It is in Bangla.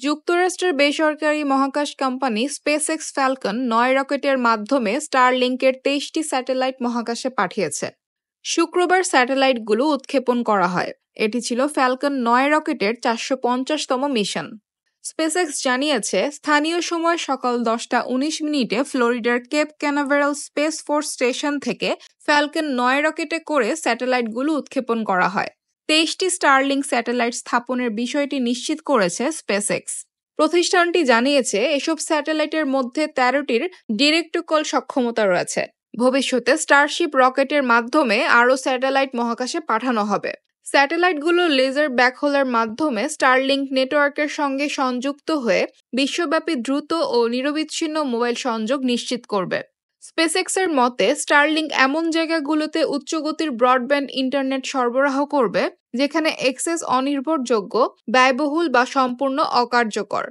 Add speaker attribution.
Speaker 1: যুক্তরাষ্ট্রের বেসরকারি মহাকাশ কোম্পানি স্পেসএক্স ফ্যালকন 9 রকেটের মাধ্যমে স্টারলিংকের 23টি স্যাটেলাইট মহাকাশে পাঠিয়েছে। শুক্রবার স্যাটেলাইটগুলো উৎক্ষেপণ করা হয়। এটি ছিল ফ্যালকন 9 রকেটের 450তম মিশন। স্পেসএক্স জানিয়েছে, স্থানীয় সময় সকাল 10টা 19 মিনিটে ফ্লোরিডার Cape Canaveral space force station থেকে ফ্যালকন 9 রকেটে করে স্যাটেলাইটগুলো উৎক্ষেপণ করা হয়। 23টি স্টারলিংক স্যাটেলাইট স্থাপনের বিষয়টি নিশ্চিত করেছে স্পেসএক্স। প্রতিষ্ঠানটি জানিয়েছে, এসব স্যাটেলাইটের মধ্যে 13টির ডিরেক্ট টু কল সক্ষমতা রয়েছে। ভবিষ্যতে স্টারশিপ রকেটের মাধ্যমে আরও স্যাটেলাইট মহাকাশে পাঠানো হবে। স্যাটেলাইটগুলো লেজার ব্যাকহোলের মাধ্যমে স্টারলিংক নেটওয়ার্কের সঙ্গে সংযুক্ত হয়ে বিশ্বব্যাপী দ্রুত ও নিরবিচ্ছিন্ন মোবাইল সংযোগ নিশ্চিত করবে। স্পেসএক্সের মতে, স্টারলিংক এমন জায়গাগুলোতে উচ্চগতির ব্রডব্যান্ড ইন্টারনেট সরবরাহ করবে যেখানে অ্যাক্সেস অনির্ভরযোগ্য, ব্যয়বহুল বা সম্পূর্ণ অকার্যকর।